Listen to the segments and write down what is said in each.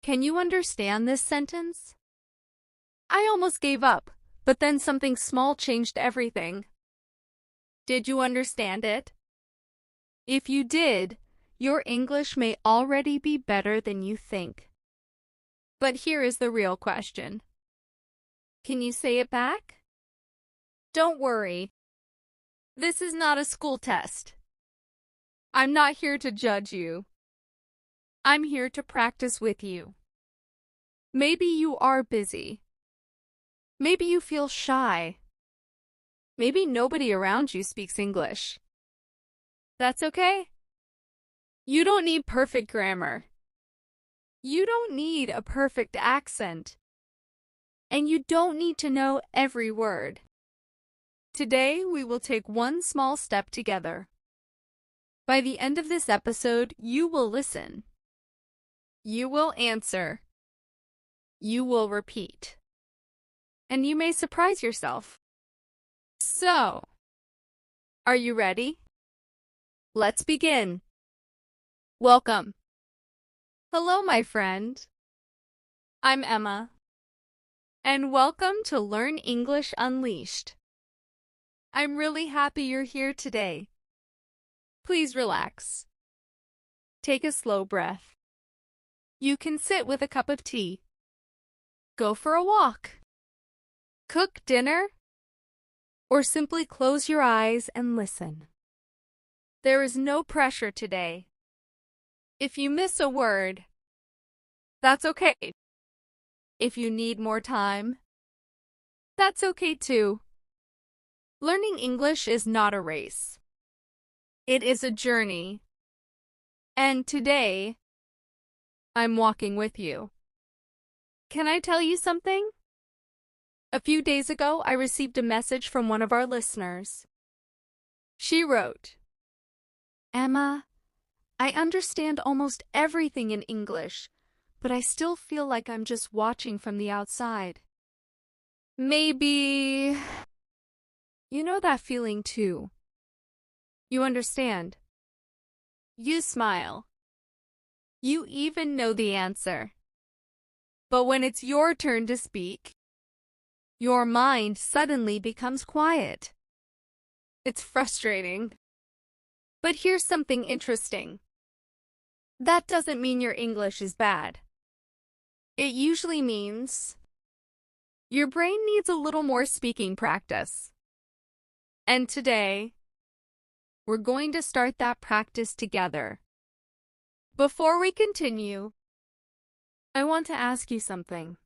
Can you understand this sentence? I almost gave up, but then something small changed everything. Did you understand it? If you did, your English may already be better than you think. But here is the real question. Can you say it back? Don't worry. This is not a school test. I'm not here to judge you. I'm here to practice with you. Maybe you are busy. Maybe you feel shy. Maybe nobody around you speaks English. That's okay. You don't need perfect grammar. You don't need a perfect accent. And you don't need to know every word. Today, we will take one small step together. By the end of this episode, you will listen. You will answer. You will repeat. And you may surprise yourself. So, are you ready? Let's begin. Welcome. Hello, my friend. I'm Emma. And welcome to Learn English Unleashed. I'm really happy you're here today. Please relax. Take a slow breath. You can sit with a cup of tea. Go for a walk. Cook dinner. Or simply close your eyes and listen. There is no pressure today. If you miss a word, that's okay. If you need more time, that's okay too. Learning English is not a race. It is a journey. And today, I'm walking with you. Can I tell you something? A few days ago, I received a message from one of our listeners. She wrote, Emma, I understand almost everything in English, but I still feel like I'm just watching from the outside. Maybe you know that feeling too. You understand. You smile. You even know the answer. But when it's your turn to speak, your mind suddenly becomes quiet. It's frustrating. But here's something interesting. That doesn't mean your English is bad. It usually means your brain needs a little more speaking practice. And today, we're going to start that practice together. Before we continue, I want to ask you something.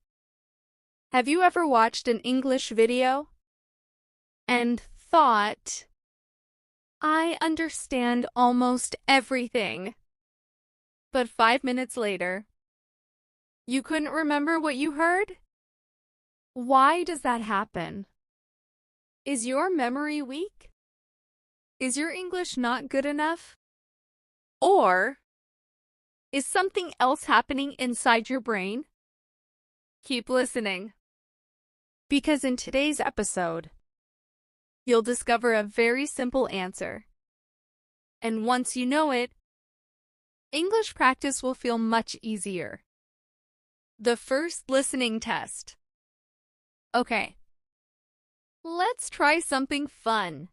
Have you ever watched an English video and thought, I understand almost everything, but 5 minutes later, you couldn't remember what you heard? Why does that happen? Is your memory weak? Is your English not good enough? Or is something else happening inside your brain? Keep listening. Because in today's episode, you'll discover a very simple answer. And once you know it, English practice will feel much easier. The first listening test. Okay, let's try something fun.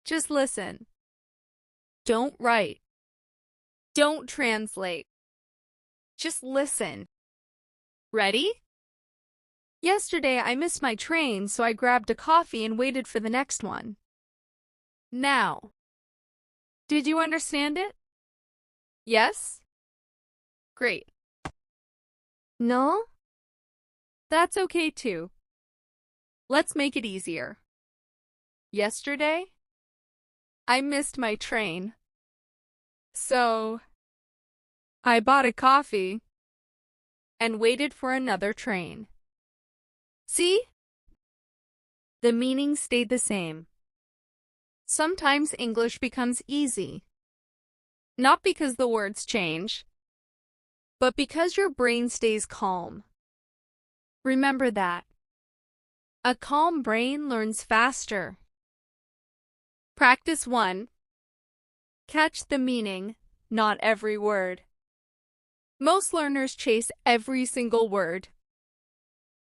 Just listen. Don't write. Don't translate. Just listen. Ready? Yesterday, I missed my train, so I grabbed a coffee and waited for the next one. Now, did you understand it? Yes? Great. No? That's okay too. Let's make it easier. Yesterday, I missed my train. So, I bought a coffee and waited for another train. See? The meaning stayed the same. Sometimes English becomes easy. Not because the words change, but because your brain stays calm. Remember that. A calm brain learns faster. Practice 1. Catch the meaning, not every word. Most learners chase every single word.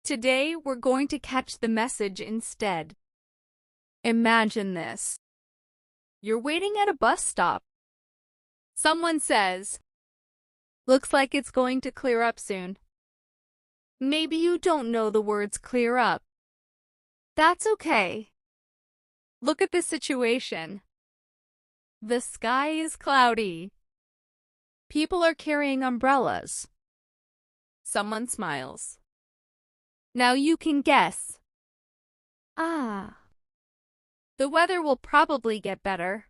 Today, we're going to catch the message instead. Imagine this. You're waiting at a bus stop. Someone says, "Looks like it's going to clear up soon." Maybe you don't know the words clear up. That's okay. Look at the situation. The sky is cloudy. People are carrying umbrellas. Someone smiles. Now you can guess. Ah. The weather will probably get better.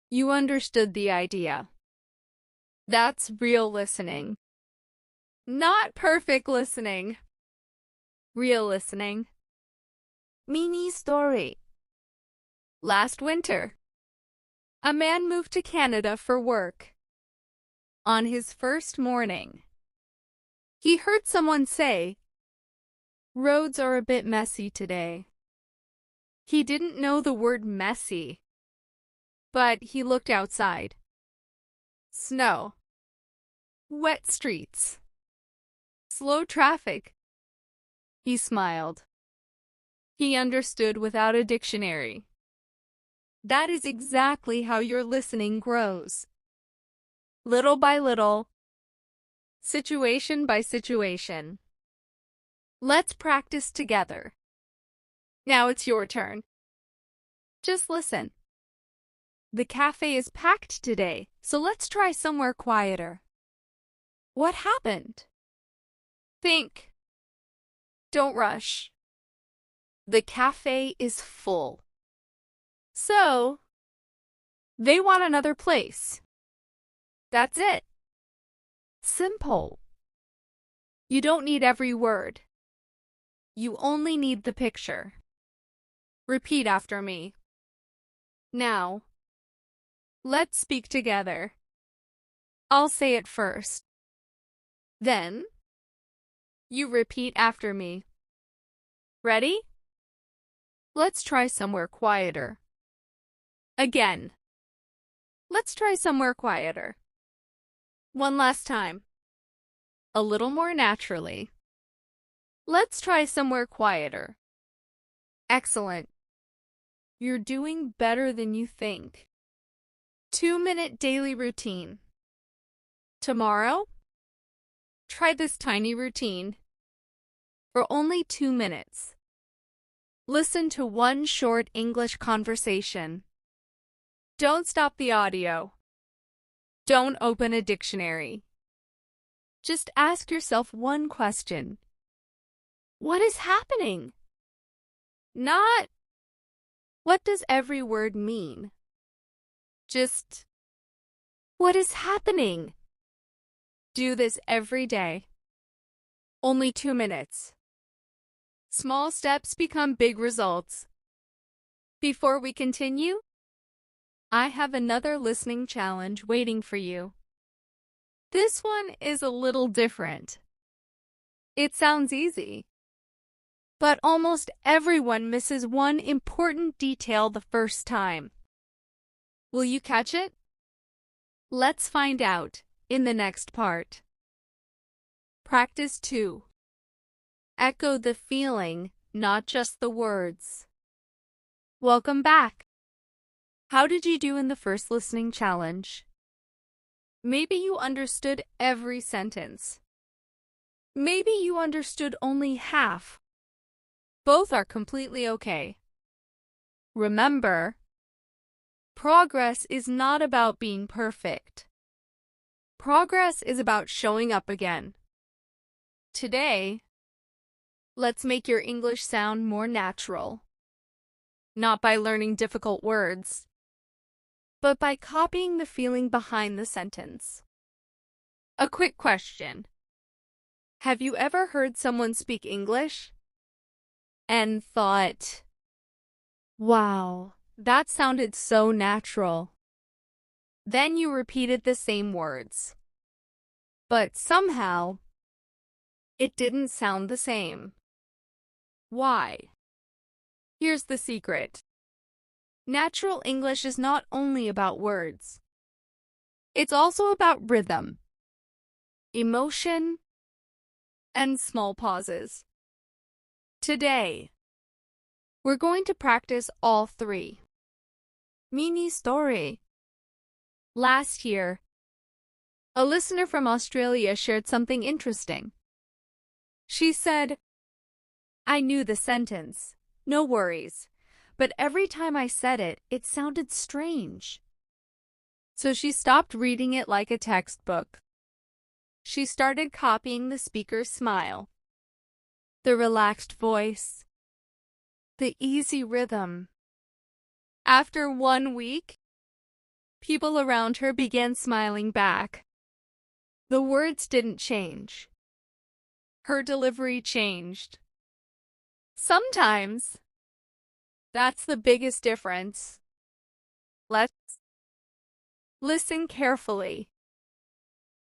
You understood the idea. That's real listening. Not perfect listening. Real listening. Mini story. Last winter, a man moved to Canada for work. On his first morning, he heard someone say, "Roads are a bit messy today." He didn't know the word messy, but he looked outside. Snow, wet streets, slow traffic. He smiled. He understood without a dictionary. That is exactly how your listening grows. Little by little, situation by situation. Let's practice together. Now it's your turn. Just listen. The cafe is packed today, so let's try somewhere quieter. What happened? Think. Don't rush. The cafe is full. So, they want another place. That's it. Simple. You don't need every word. You only need the picture. Repeat after me. Now, let's speak together. I'll say it first. Then, you repeat after me. Ready? Let's try somewhere quieter. Again. Let's try somewhere quieter. One last time. A little more naturally. Let's try somewhere quieter. Excellent. You're doing better than you think. 2-minute daily routine. Tomorrow, try this tiny routine for only 2 minutes. Listen to one short English conversation. Don't stop the audio. Don't open a dictionary. Just ask yourself one question. What is happening? Not, what does every word mean? Just, what is happening? Do this every day. Only 2 minutes. Small steps become big results. Before we continue, I have another listening challenge waiting for you. This one is a little different. It sounds easy, but almost everyone misses one important detail the first time. Will you catch it? Let's find out in the next part. Practice 2. Echo the feeling, not just the words. Welcome back. How did you do in the first listening challenge? Maybe you understood every sentence. Maybe you understood only half. Both are completely okay. Remember, progress is not about being perfect. Progress is about showing up again. Today, let's make your English sound more natural. Not by learning difficult words, but by copying the feeling behind the sentence. A quick question. Have you ever heard someone speak English and thought, "Wow, that sounded so natural"? Then you repeated the same words, but somehow it didn't sound the same. Why? Here's the secret. Natural English is not only about words. It's also about rhythm. emotion, and small pauses. Today, we're going to practice all three. Mini story. Last year, a listener from Australia shared something interesting. She said, "I knew the sentence, no worries, but every time I said it, it sounded strange." So she stopped reading it like a textbook. She started copying the speaker's smile, the relaxed voice, the easy rhythm. After 1 week, people around her began smiling back. The words didn't change. Her delivery changed. Sometimes, that's the biggest difference. Let's listen carefully.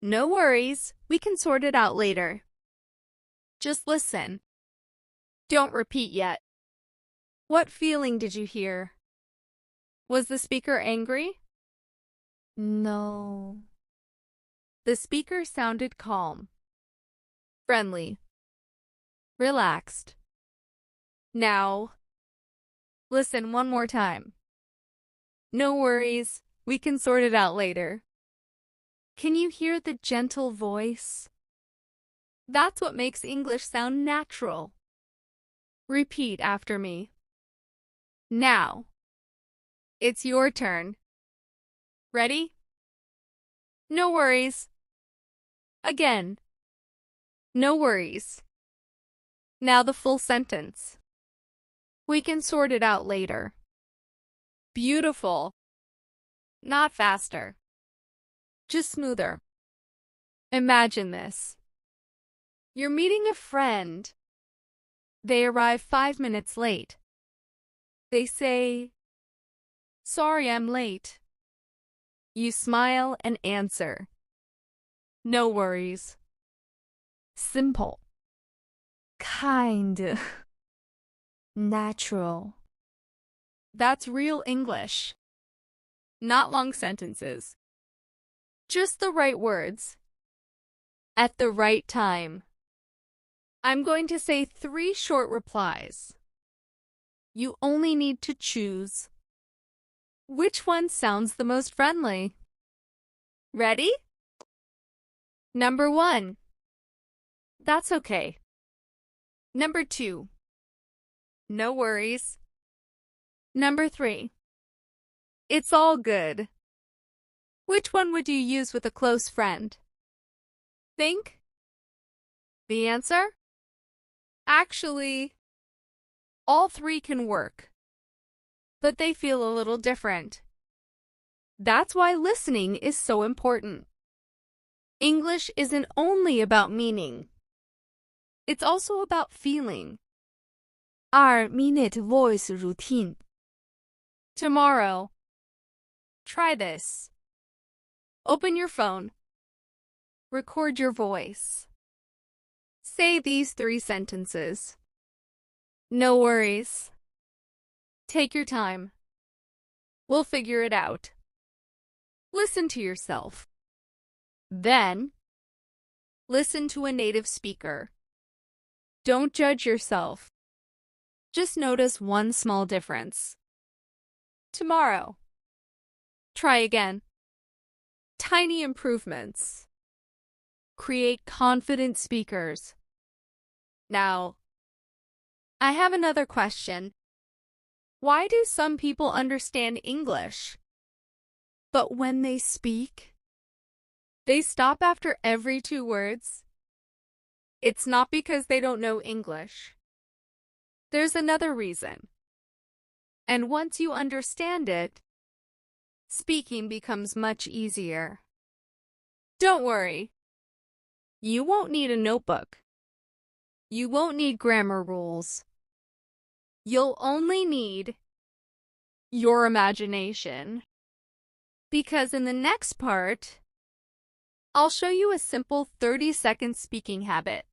No worries, we can sort it out later. Just listen. Don't repeat yet. What feeling did you hear? Was the speaker angry? No. The speaker sounded calm, friendly, relaxed. Now, listen one more time. No worries, we can sort it out later. Can you hear the gentle voice? That's what makes English sound natural. Repeat after me. Now, it's your turn. Ready? No worries. Again. No worries. Now the full sentence. We can sort it out later. Beautiful. Not faster. Just smoother. Imagine this. You're meeting a friend. They arrive 5 minutes late. They say, "Sorry, I'm late." You smile and answer, "No worries." Simple. Kind. Natural. That's real English. Not long sentences. Just the right words. At the right time. I'm going to say 3 short replies. You only need to choose. Which one sounds the most friendly? Ready? Number 1. That's okay. Number 2. No worries. Number 3. It's all good. Which one would you use with a close friend? Think? The answer? Actually, all 3 can work, but they feel a little different. That's why listening is so important. English isn't only about meaning. It's also about feeling. 2-minute voice routine. Tomorrow, try this. Open your phone. Record your voice. Say these 3 sentences. No worries. Take your time. We'll figure it out. Listen to yourself. Then, listen to a native speaker. Don't judge yourself. Just notice one small difference. Tomorrow, try again. Tiny improvements. Create confident speakers. Now, I have another question. Why do some people understand English, but when they speak, they stop after every 2 words? It's not because they don't know English. There's another reason. And once you understand it, speaking becomes much easier. Don't worry. You won't need a notebook. You won't need grammar rules. You'll only need your imagination. Because in the next part, I'll show you a simple 30-second speaking habit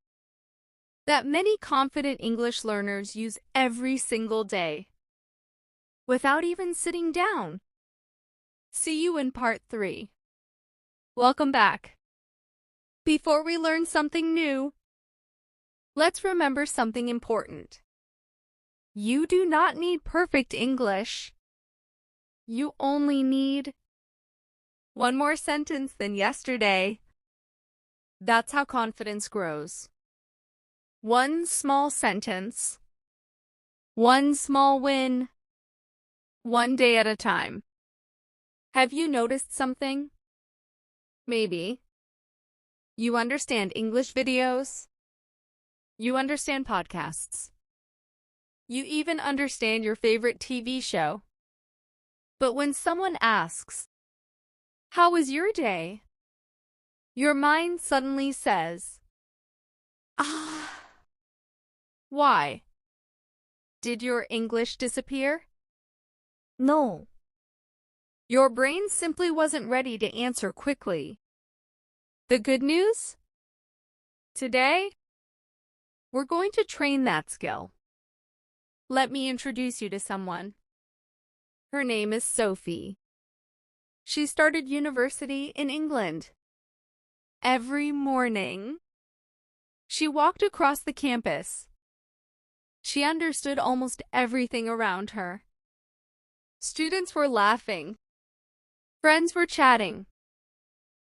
that many confident English learners use every single day, without even sitting down. See you in part 3. Welcome back. Before we learn something new, let's remember something important. You do not need perfect English. You only need one more sentence than yesterday. That's how confidence grows. One small sentence, one small win, one day at a time. Have you noticed something? Maybe. You understand English videos. You understand podcasts. You even understand your favorite TV show. But when someone asks, "How was your day?" your mind suddenly says, "Ah." Why? Did your English disappear? No. Your brain simply wasn't ready to answer quickly. The good news? Today, we're going to train that skill. Let me introduce you to someone. Her name is Sophie. She started university in England. Every morning, she walked across the campus. She understood almost everything around her. Students were laughing. Friends were chatting.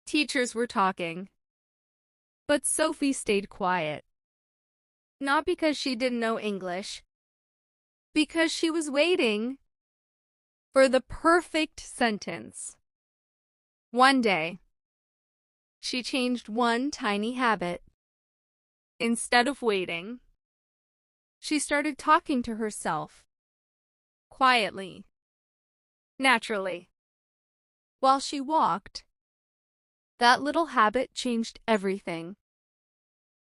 Teachers were talking. But Sophie stayed quiet. Not because she didn't know English, because she was waiting for the perfect sentence. One day, she changed one tiny habit. Instead of waiting, she started talking to herself, quietly, naturally. While she walked, that little habit changed everything.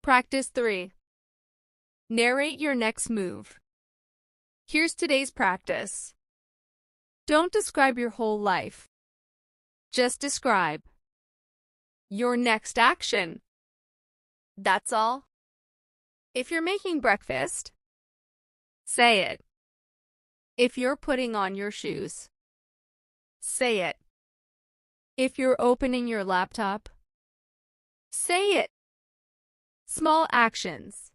Practice 3. Narrate your next move. Here's today's practice. Don't describe your whole life. Just describe your next action. That's all. If you're making breakfast, say it. If you're putting on your shoes, say it. If you're opening your laptop, say it. Small actions.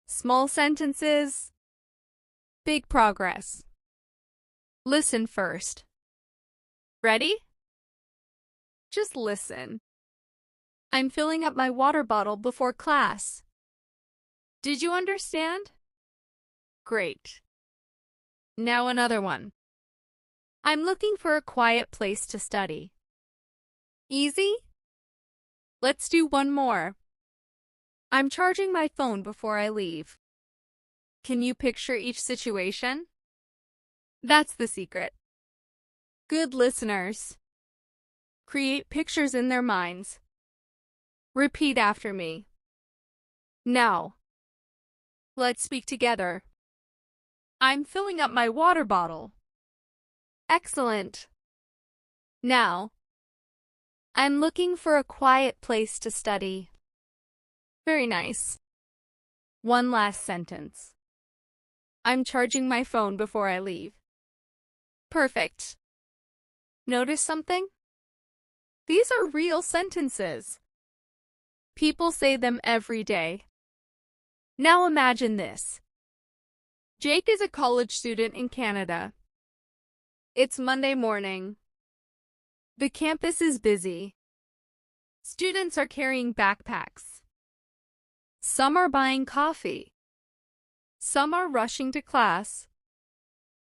Small sentences. Big progress. Listen first. Ready? Just listen. I'm filling up my water bottle before class. Did you understand? Great. Now another one. I'm looking for a quiet place to study. Easy? Let's do one more. I'm charging my phone before I leave. Can you picture each situation? That's the secret. Good listeners create pictures in their minds. Repeat after me. Now, let's speak together. I'm filling up my water bottle. Excellent. Now, I'm looking for a quiet place to study. Very nice. One last sentence. I'm charging my phone before I leave. Perfect. Notice something? These are real sentences. People say them every day. Now imagine this. Jake is a college student in Canada. It's Monday morning. The campus is busy. Students are carrying backpacks. Some are buying coffee. Some are rushing to class.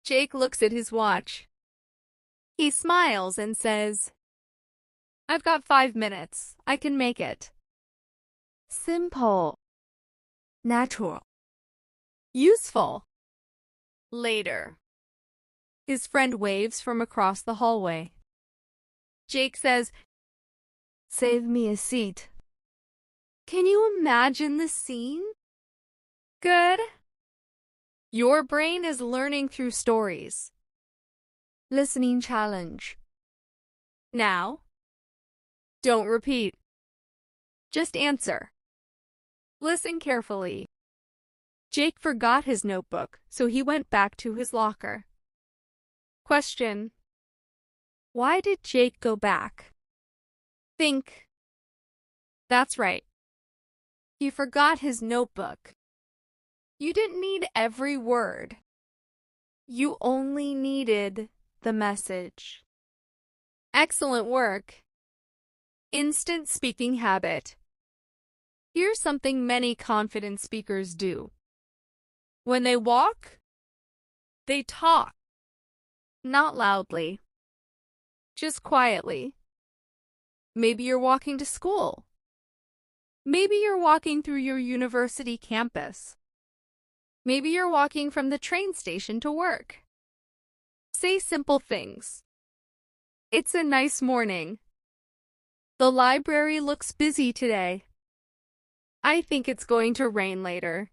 Jake looks at his watch. He smiles and says, "I've got 5 minutes. I can make it." Simple. Natural. Useful. Later. His friend waves from across the hallway. Jake says, "Save me a seat." Can you imagine the scene? Good. Your brain is learning through stories. Listening challenge. Now, don't repeat. Just answer. Listen carefully. Jake forgot his notebook, so he went back to his locker. Question. Why did Jake go back? Think. That's right. He forgot his notebook. You didn't need every word. You only needed the message. Excellent work. Instant speaking habit. Here's something many confident speakers do. When they walk, they talk. Not loudly. Just quietly. Maybe you're walking to school. Maybe you're walking through your university campus. Maybe you're walking from the train station to work. Say simple things. It's a nice morning. The library looks busy today. I think it's going to rain later.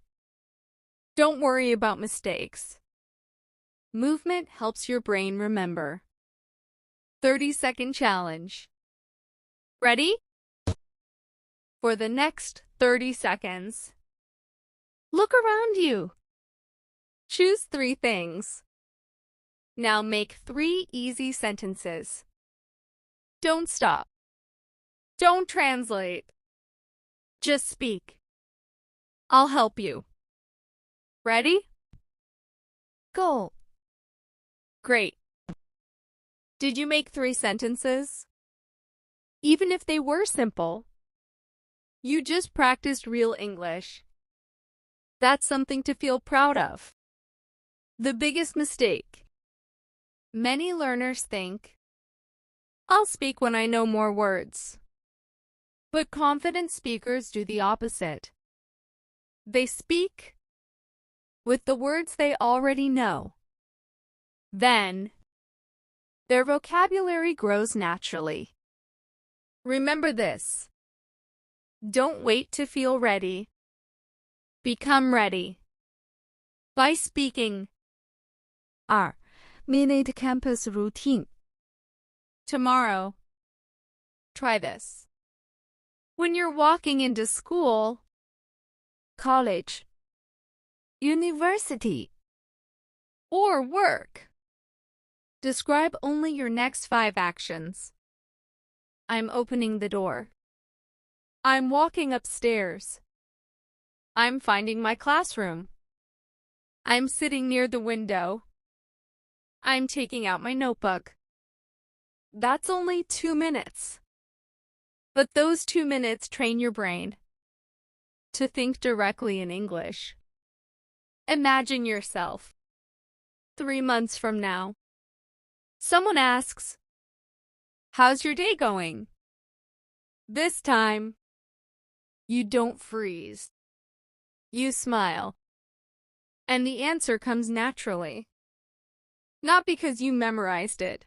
Don't worry about mistakes. Movement helps your brain remember. 30-second challenge. Ready? For the next 30 seconds, look around you. Choose 3 things. Now make 3 easy sentences. Don't stop. Don't translate. Just speak. I'll help you. Ready? Go. Great. Did you make 3 sentences? Even if they were simple, you just practiced real English. That's something to feel proud of. The biggest mistake. Many learners think, I'll speak when I know more words. But confident speakers do the opposite. They speak with the words they already know. Then, their vocabulary grows naturally. Remember this. Don't wait to feel ready. Become ready. By speaking. 2. Minute campus routine. Tomorrow, try this. When you're walking into school, college, university, or work, describe only your next 5 actions. I'm opening the door. I'm walking upstairs. I'm finding my classroom. I'm sitting near the window. I'm taking out my notebook. That's only 2 minutes. But those 2 minutes train your brain to think directly in English. Imagine yourself 3 months from now. Someone asks, "How's your day going?" This time, you don't freeze. You smile. And the answer comes naturally. Not because you memorized it.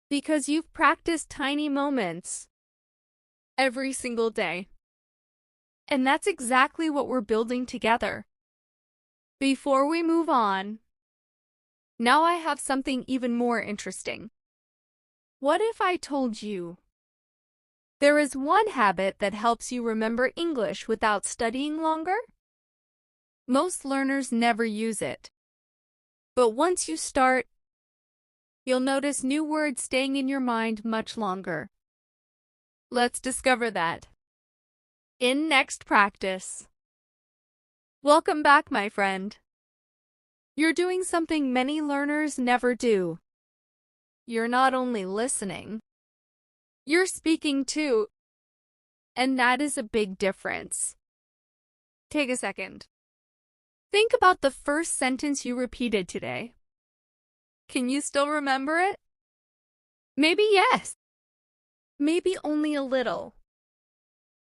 Because you've practiced tiny moments every single day. And that's exactly what we're building together. Before we move on, now I have something even more interesting. What if I told you there is one habit that helps you remember English without studying longer? Most learners never use it. But once you start, you'll notice new words staying in your mind much longer. Let's discover that in next practice. Welcome back, my friend. You're doing something many learners never do. You're not only listening, you're speaking too. And that is a big difference. Take a second. Think about the first sentence you repeated today. Can you still remember it? Maybe yes. Maybe only a little.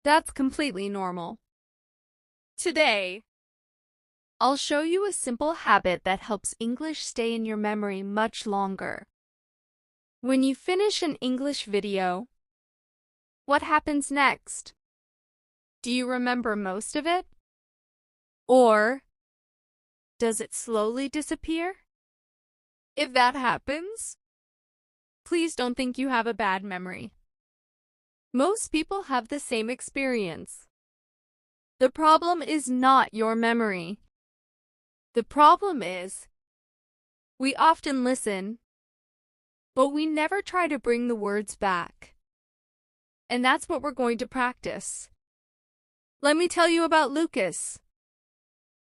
That's completely normal. Today, I'll show you a simple habit that helps English stay in your memory much longer. When you finish an English video, what happens next? Do you remember most of it? Or does it slowly disappear? If that happens, please don't think you have a bad memory. Most people have the same experience. The problem is not your memory. The problem is, we often listen, but we never try to bring the words back. And that's what we're going to practice. Let me tell you about Lucas.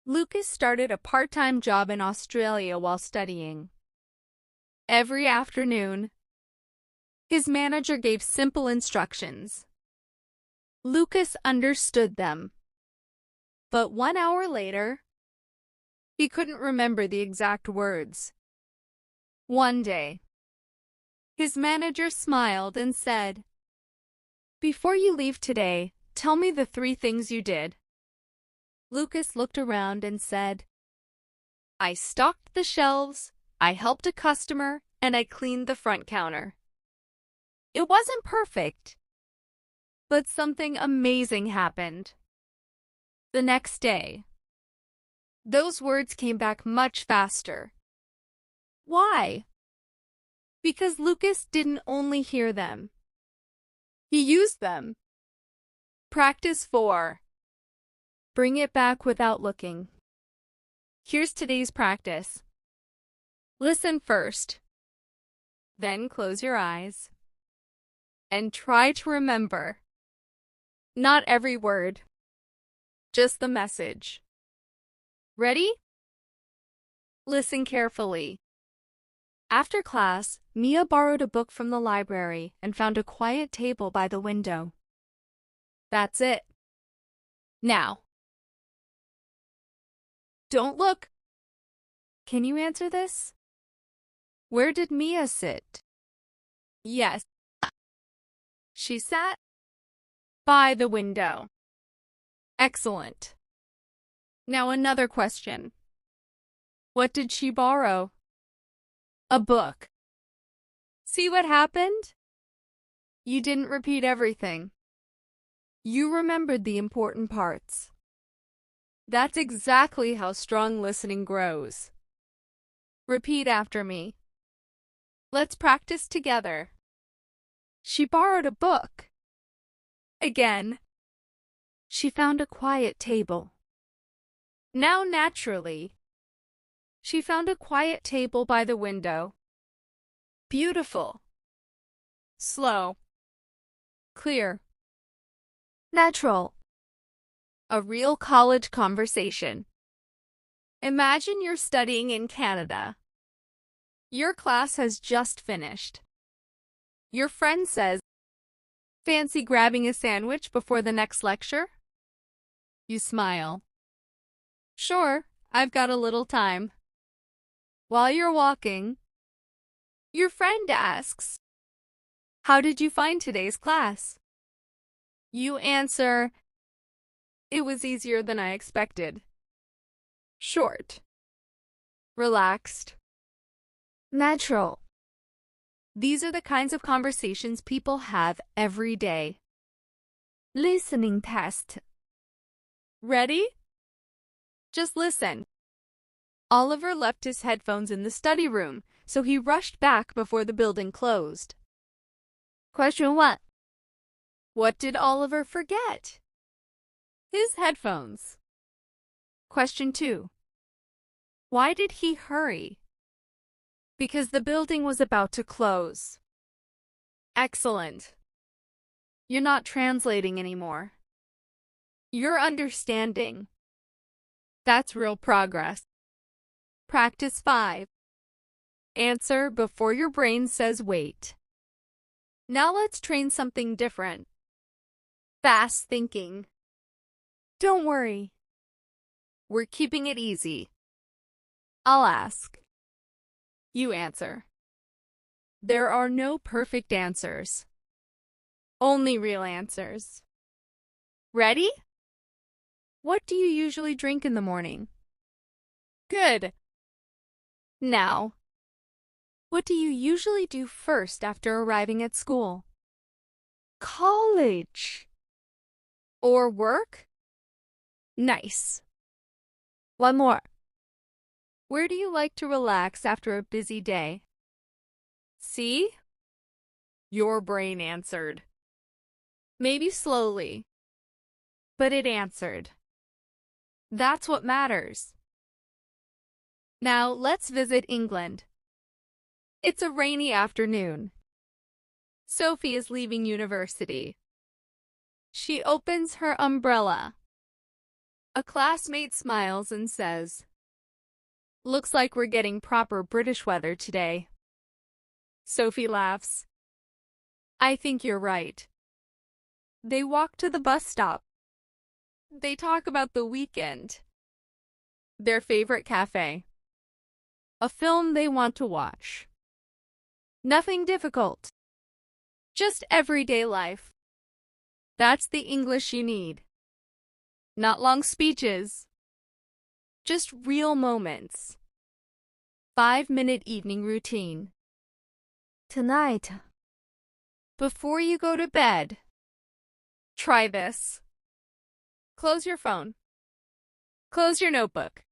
Lucas started a part-time job in Australia while studying. Every afternoon, his manager gave simple instructions. Lucas understood them. But 1 hour later, he couldn't remember the exact words. One day, his manager smiled and said, "Before you leave today, tell me the 3 things you did." Lucas looked around and said, "I stocked the shelves, I helped a customer, and I cleaned the front counter." It wasn't perfect, but something amazing happened. The next day, those words came back much faster. Why? Because Lucas didn't only hear them. He used them. Practice 4. Bring it back without looking. Here's today's practice. Listen first. Then close your eyes. And try to remember. Not every word. Just the message. Ready? Listen carefully. After class, Mia borrowed a book from the library and found a quiet table by the window. That's it. Now, don't look. Can you answer this? Where did Mia sit? Yes. She sat by the window. Excellent. Now another question. What did she borrow? A book. See what happened? You didn't repeat everything. You remembered the important parts. That's exactly how strong listening grows. Repeat after me. Let's practice together. She borrowed a book. Again. She found a quiet table. Now naturally. She found a quiet table by the window. Beautiful. Slow. Clear. Natural. A real college conversation. Imagine you're studying in Canada. Your class has just finished. Your friend says, "Fancy grabbing a sandwich before the next lecture?" You smile. "Sure, I've got a little time." While you're walking, your friend asks, "How did you find today's class?" You answer, "It was easier than I expected." Short. Relaxed. Natural. These are the kinds of conversations people have every day. Listening test. Ready? Just listen. Oliver left his headphones in the study room, so he rushed back before the building closed. Question 1. What did Oliver forget? His headphones. Question 2. Why did he hurry? Because the building was about to close. Excellent. You're not translating anymore. You're understanding. That's real progress. Practice 5. Answer before your brain says wait. Now let's train something different. Fast thinking. Don't worry. We're keeping it easy. I'll ask. You answer. There are no perfect answers. Only real answers. Ready? What do you usually drink in the morning? Good. Now, what do you usually do first after arriving at school? College. Or work? Nice. One more. Where do you like to relax after a busy day? See? Your brain answered. Maybe slowly, but it answered. That's what matters. Now let's visit England. It's a rainy afternoon. Sophie is leaving university. She opens her umbrella. A classmate smiles and says, "Looks like we're getting proper British weather today." Sophie laughs. "I think you're right." They walk to the bus stop. They talk about the weekend, their favorite cafe, a film they want to watch. Nothing difficult. Just everyday life. That's the English you need. Not long speeches. Just real moments. 5-minute evening routine. Tonight, before you go to bed, try this. Close your phone. Close your notebook.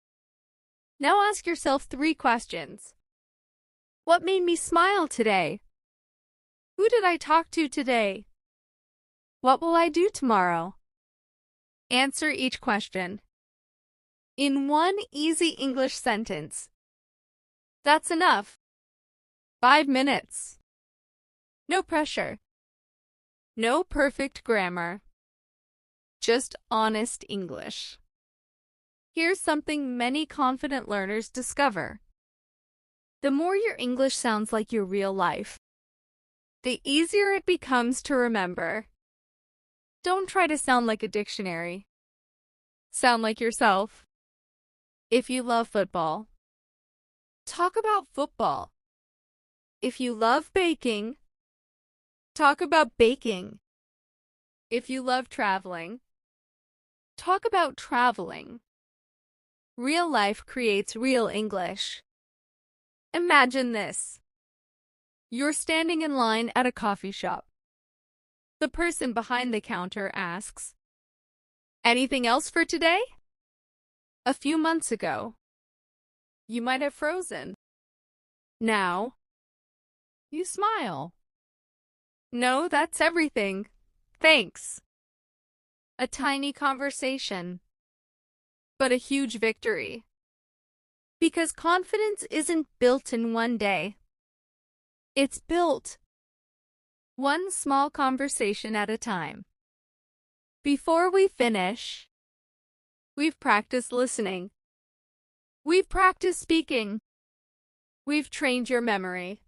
Now ask yourself 3 questions. What made me smile today? Who did I talk to today? What will I do tomorrow? Answer each question in one easy English sentence. That's enough. 5 minutes. No pressure. No perfect grammar. Just honest English. Here's something many confident learners discover. The more your English sounds like your real life, the easier it becomes to remember. Don't try to sound like a dictionary. Sound like yourself. If you love football, talk about football. If you love baking, talk about baking. If you love traveling, talk about traveling. Real life creates real English. Imagine this. You're standing in line at a coffee shop. The person behind the counter asks, "Anything else for today?" A few months ago, you might have frozen. Now, you smile. "No, that's everything. Thanks." A tiny conversation, but a huge victory. Because confidence isn't built in one day. It's built one small conversation at a time. Before we finish, we've practiced listening. We've practiced speaking. We've trained your memory.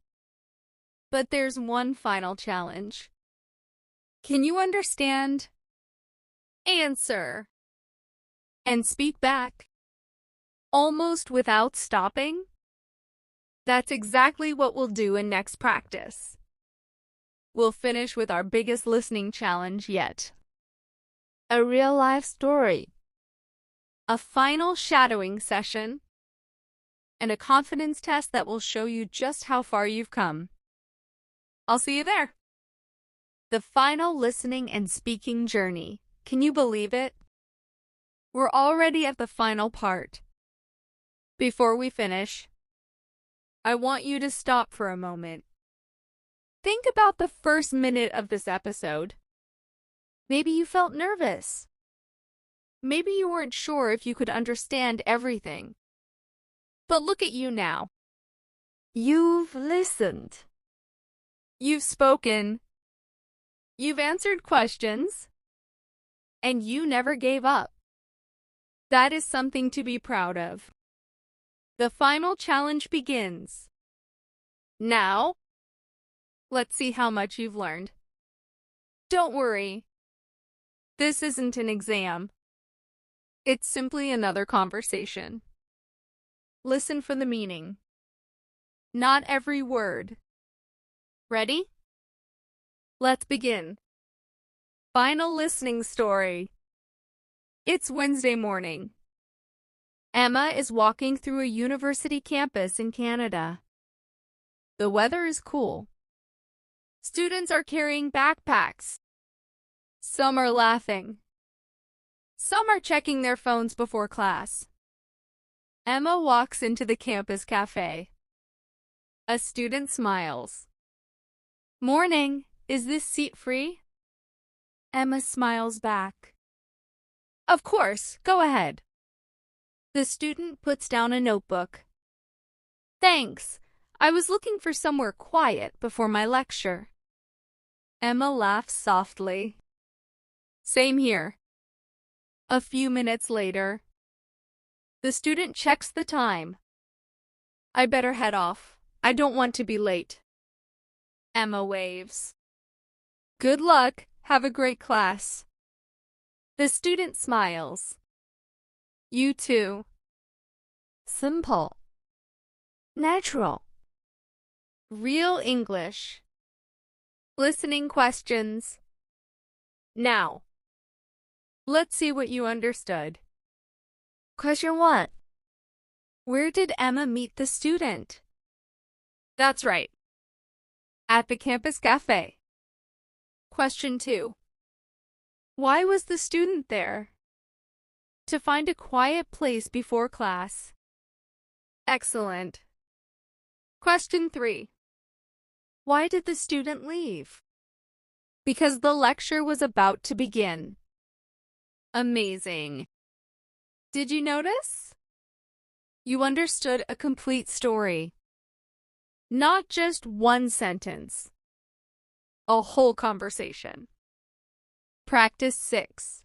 But there's one final challenge. Can you understand, answer, and speak back almost without stopping? That's exactly what we'll do in next practice. We'll finish with our biggest listening challenge yet. A real-life story. A final shadowing session. And a confidence test that will show you just how far you've come. I'll see you there. The final listening and speaking journey. Can you believe it? We're already at the final part. Before we finish, I want you to stop for a moment. Think about the first minute of this episode. Maybe you felt nervous. Maybe you weren't sure if you could understand everything. But look at you now. You've listened. You've spoken. You've answered questions. And you never gave up. That is something to be proud of. The final challenge begins. Now, let's see how much you've learned. Don't worry. This isn't an exam. It's simply another conversation. Listen for the meaning. Not every word. Ready? Let's begin. Final listening story. It's Wednesday morning. Emma is walking through a university campus in Canada. The weather is cool. Students are carrying backpacks. Some are laughing. Some are checking their phones before class. Emma walks into the campus cafe. A student smiles. "Morning, is this seat free?" Emma smiles back. "Of course, go ahead." The student puts down a notebook. "Thanks, I was looking for somewhere quiet before my lecture." Emma laughs softly. Same here. A few minutes later, the student checks the time. I better head off. I don't want to be late. Emma waves. Good luck. Have a great class. The student smiles. You too. Simple. Natural. Real English. Listening questions. Now, let's see what you understood. Question 1. Where did Emma meet the student? That's right. At the campus cafe. Question 2. Why was the student there? To find a quiet place before class. Excellent. Question 3. Why did the student leave? Because the lecture was about to begin. Amazing. Did you notice? You understood a complete story. Not just one sentence. A whole conversation. Practice 6.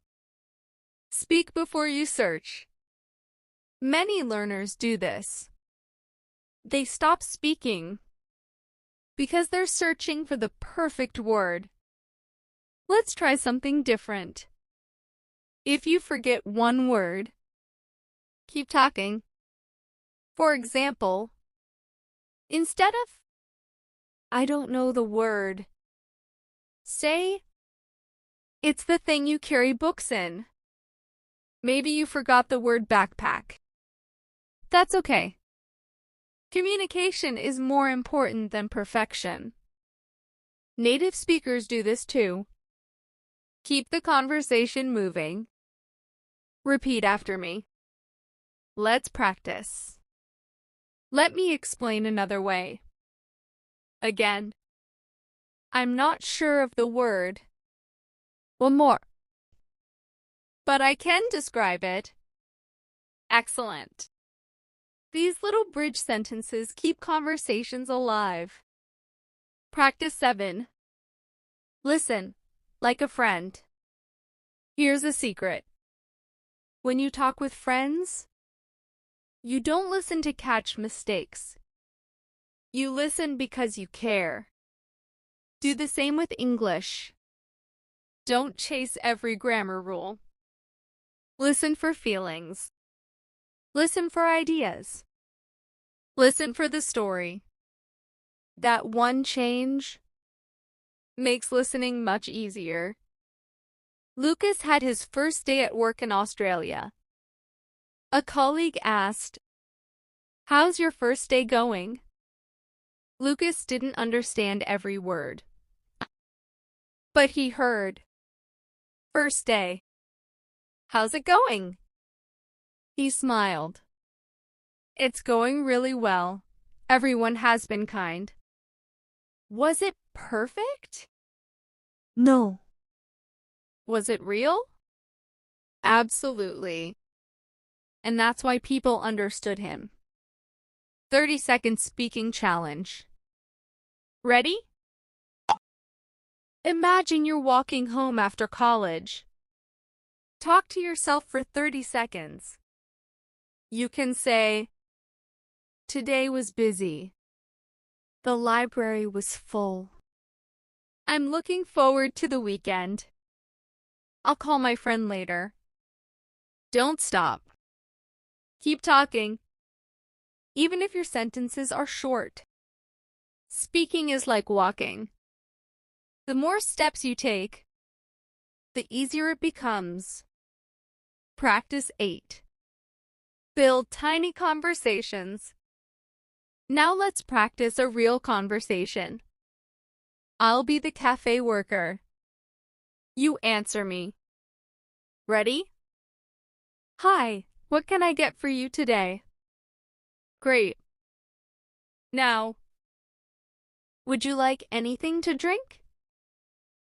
Speak before you search. Many learners do this. They stop speaking because they're searching for the perfect word. Let's try something different. If you forget one word, keep talking. For example, instead of I don't know the word, say, it's the thing you carry books in. Maybe you forgot the word backpack. That's okay. Communication is more important than perfection. Native speakers do this too. Keep the conversation moving. Repeat after me. Let's practice. Let me explain another way. Again, I'm not sure of the word. One more. But I can describe it. Excellent. These little bridge sentences keep conversations alive. Practice 7. Listen, like a friend. Here's a secret. When you talk with friends, you don't listen to catch mistakes. You listen because you care. Do the same with English. Don't chase every grammar rule. Listen for feelings. Listen for ideas. Listen for the story. That one change makes listening much easier. Lucas had his first day at work in Australia. A colleague asked, "How's your first day going?" Lucas didn't understand every word, but he heard, "First day. How's it going?" He smiled. "It's going really well. Everyone has been kind." Was it perfect? No. Was it real? Absolutely. And that's why people understood him. 30-second speaking challenge. Ready? Imagine you're walking home after college. Talk to yourself for 30 seconds. You can say, "Today was busy. The library was full. I'm looking forward to the weekend. I'll call my friend later." Don't stop. Keep talking. Even if your sentences are short. Speaking is like walking. The more steps you take, the easier it becomes. Practice 8. Build tiny conversations. Now let's practice a real conversation. I'll be the cafe worker. You answer me. Ready? Hi, what can I get for you today? Great. Now, would you like anything to drink?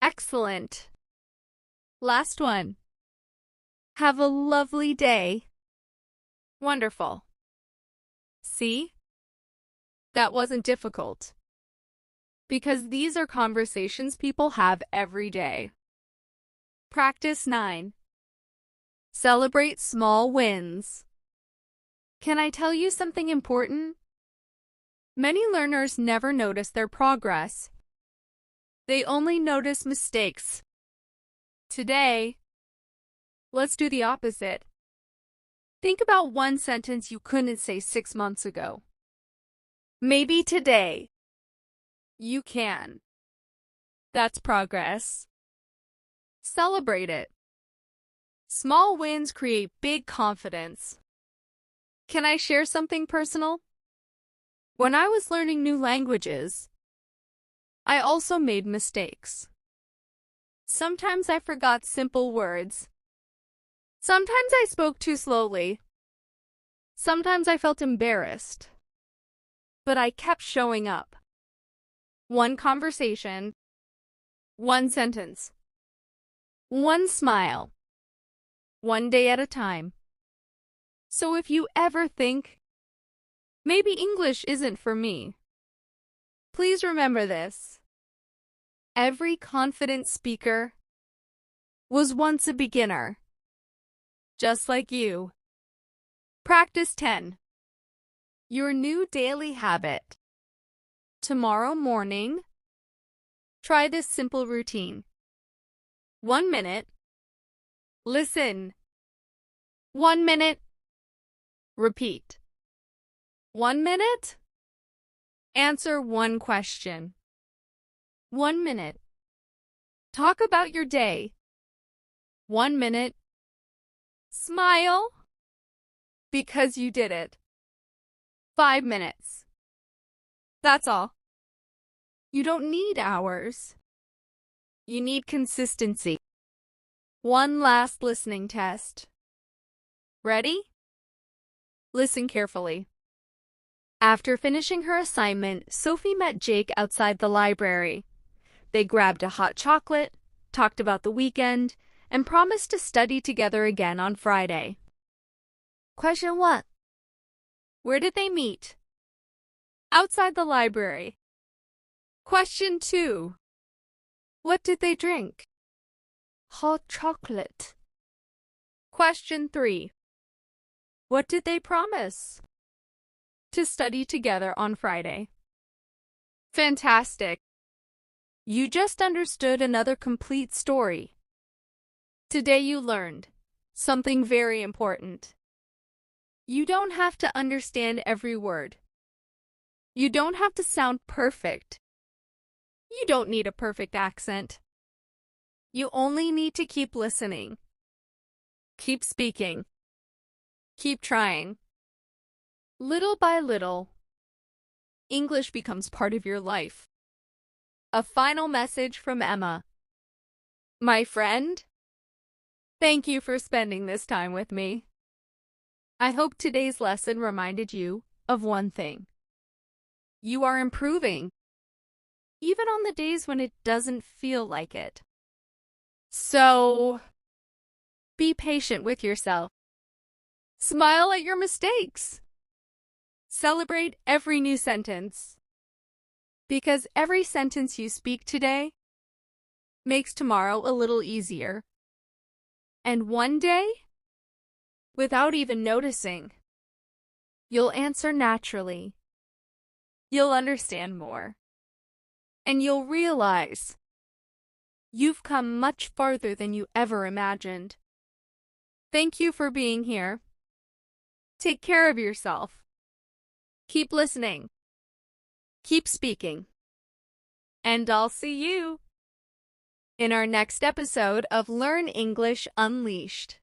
Excellent. Last one. Have a lovely day. Wonderful. See? That wasn't difficult. Because these are conversations people have every day. Practice 9. Celebrate small wins. Can I tell you something important? Many learners never notice their progress. They only notice mistakes. Today, let's do the opposite. Think about one sentence you couldn't say 6 months ago. Maybe today, you can. That's progress. Celebrate it. Small wins create big confidence. Can I share something personal? When I was learning new languages, I also made mistakes. Sometimes I forgot simple words. Sometimes I spoke too slowly. Sometimes I felt embarrassed. But I kept showing up. One conversation, one sentence, one smile, one day at a time. So if you ever think, maybe English isn't for me, please remember this. Every confident speaker was once a beginner, just like you. Practice 10. Your new daily habit. Tomorrow morning, try this simple routine. 1 minute. Listen. 1 minute. Repeat. 1 minute. Answer one question. 1 minute. Talk about your day. 1 minute. Smile because you did it. 5 minutes. That's all. You don't need hours. You need consistency. One last listening test. Ready? Listen carefully. After finishing her assignment, Sophie met Jake outside the library. They grabbed a hot chocolate, talked about the weekend, and promised to study together again on Friday. Question 1. Where did they meet? Outside the library. Question 2. What did they drink? Hot chocolate. Question 3. What did they promise? To study together on Friday. Fantastic. You just understood another complete story. Today you learned something very important. You don't have to understand every word. You don't have to sound perfect. You don't need a perfect accent. You only need to keep listening. Keep speaking. Keep trying. Little by little, English becomes part of your life. A final message from Emma. My friend, thank you for spending this time with me. I hope today's lesson reminded you of one thing. You are improving, even on the days when it doesn't feel like it. So, be patient with yourself. Smile at your mistakes. Celebrate every new sentence. Because every sentence you speak today makes tomorrow a little easier. And one day, without even noticing, you'll answer naturally. You'll understand more. And you'll realize you've come much farther than you ever imagined. Thank you for being here. Take care of yourself. Keep listening. Keep speaking. And I'll see you in our next episode of Learn English Unleashed.